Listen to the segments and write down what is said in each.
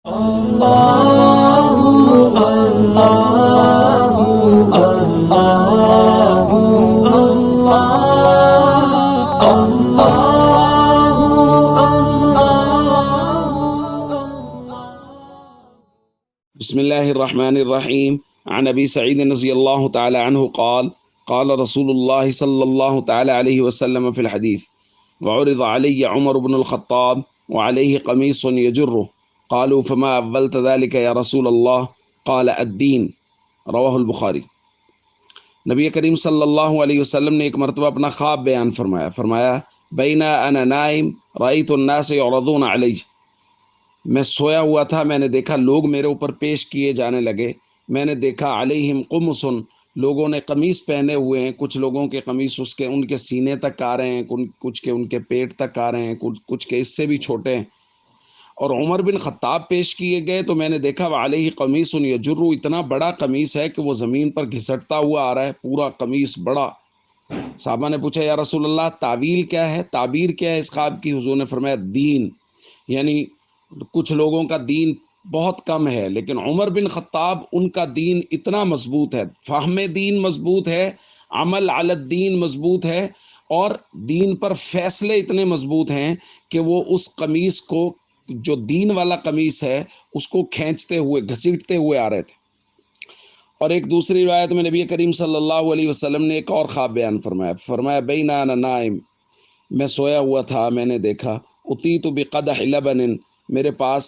بسم الله الرحمن الرحيم. عن أبي سعيد رضي الله تعالى عنه قال قال رسول الله صلى الله تعالى عليه وسلم في الحديث: وعرض علي عمر بن الخطاب وعليه قميص يجره، قالوا فما أولت ذلك يا رسول الله؟ قال الدين. رواہ البخاری۔ نبی کریم صلی اللہ علیہ وسلم نے ایک مرتبہ اپنا خواب بیان فرمایا بینا انا نائم رأیت الناس يعرضون علی، میں سویا ہوا تھا، میں نے دیکھا لوگ میرے اوپر پیش کیے جانے لگے، میں نے دیکھا علیہم قمص، لوگوں نے قمیص پہنے ہوئے ہیں، کچھ لوگوں کے قمیص ان کے سینے تک آ رہے ہیں، کچھ کے ان کے پیٹ تک آ رہے ہیں، کچھ کے اس سے بھی چھوٹے ہیں۔ اور عمر بن خطاب پیش کیے گئے تو میں نے دیکھا علیہ قمیص یجر، اتنا بڑا قمیص ہے کہ وہ زمین پر گھسٹتا ہوا آ رہا ہے، پورا قمیص بڑا۔ صحابہ نے پوچھا یا رسول اللہ تعویل کیا ہے، تعبیر کیا ہے اس خواب کی؟ حضور نے فرمایا دین، یعنی کچھ لوگوں کا دین بہت کم ہے، لیکن عمر بن خطاب ان کا دین اتنا مضبوط ہے، فہم دین مضبوط ہے، عمل علی الدین مضبوط ہے، اور دین پر فیصلے اتنے مضبوط ہیں کہ وہ اس قمیص کو، جو دین والا قمیص ہے، اس کو کھینچتے ہوئے گھسیٹتے ہوئے آ رہے تھے۔ اور ایک دوسری روایت میں نبی کریم صلی اللہ علیہ وسلم نے ایک اور خواب بیان فرمایا بینا انا نائم، میں سویا ہوا تھا، میں نے دیکھا اتیت بقدح لبن، میرے پاس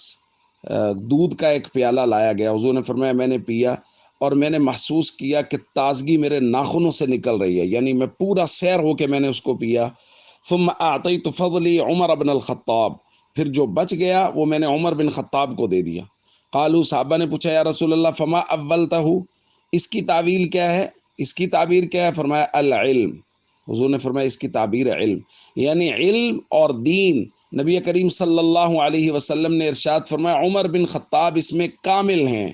دودھ کا ایک پیالہ لایا گیا، حضور نے فرمایا میں نے پیا اور میں نے محسوس کیا کہ تازگی میرے ناخنوں سے نکل رہی ہے، یعنی میں پورا سیر ہو کے میں نے اس کو پیا۔ ثم اعطیت فضلی عمر بن الخطاب، پھر جو بچ گیا وہ میں نے عمر بن خطاب کو دے دیا۔ قالوا، صحابہ نے پوچھا یا رسول اللہ فما اولتہ، اس کی تعویل کیا ہے، اس کی تعبیر کیا ہے؟ فرمایا العلم، حضور نے فرمایا اس کی تعبیر علم، یعنی علم اور دین۔ نبی کریم صلی اللہ علیہ وسلم نے ارشاد فرمایا عمر بن خطاب اس میں کامل ہیں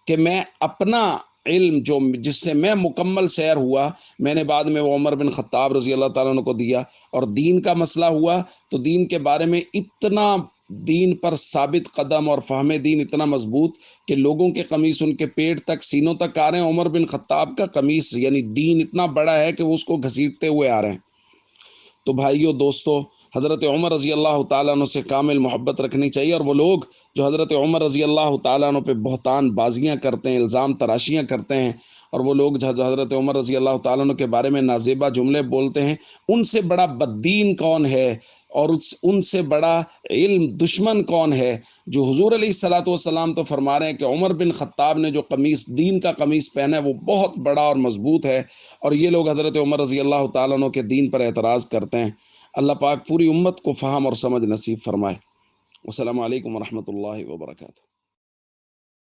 کہ میں اپنا علم جس سے میں مکمل سیر ہوا، میں نے بعد میں وہ عمر بن خطاب رضی اللہ تعالیٰ عنہ کو دیا، اور دین کا مسئلہ ہوا تو دین کے بارے میں اتنا دین پر ثابت قدم اور فہم دین اتنا مضبوط کہ لوگوں کے قمیص ان کے پیٹ تک، سینوں تک آ رہے ہیں، عمر بن خطاب کا قمیص یعنی دین اتنا بڑا ہے کہ وہ اس کو گھسیٹتے ہوئے آ رہے ہیں۔ تو بھائیو دوستو، حضرت عمر رضی اللہ تعالیٰ عنہ سے کامل محبت رکھنی چاہیے، اور وہ لوگ جو حضرت عمر رضی اللہ تعالیٰ عنہ پہ بہتان بازیاں کرتے ہیں، الزام تراشیاں کرتے ہیں، اور وہ لوگ جو حضرت عمر رضی اللہ تعالیٰ عنہ کے بارے میں نازیبا جملے بولتے ہیں، ان سے بڑا بددین کون ہے اور ان سے بڑا علم دشمن کون ہے؟ جو حضور علیہ الصلوۃ والسلام تو فرما رہے ہیں کہ عمر بن خطاب نے جو قمیص، دین کا قمیص پہنا ہے، وہ بہت بڑا اور مضبوط ہے، اور یہ لوگ حضرت عمر رضی اللہ تعالیٰ عنہ کے دین پر اعتراض کرتے ہیں۔ اللہ پاک پوری امت کو فہم اور سمجھ نصیب فرمائے۔ السلام علیکم ورحمۃ اللہ وبرکاتہ۔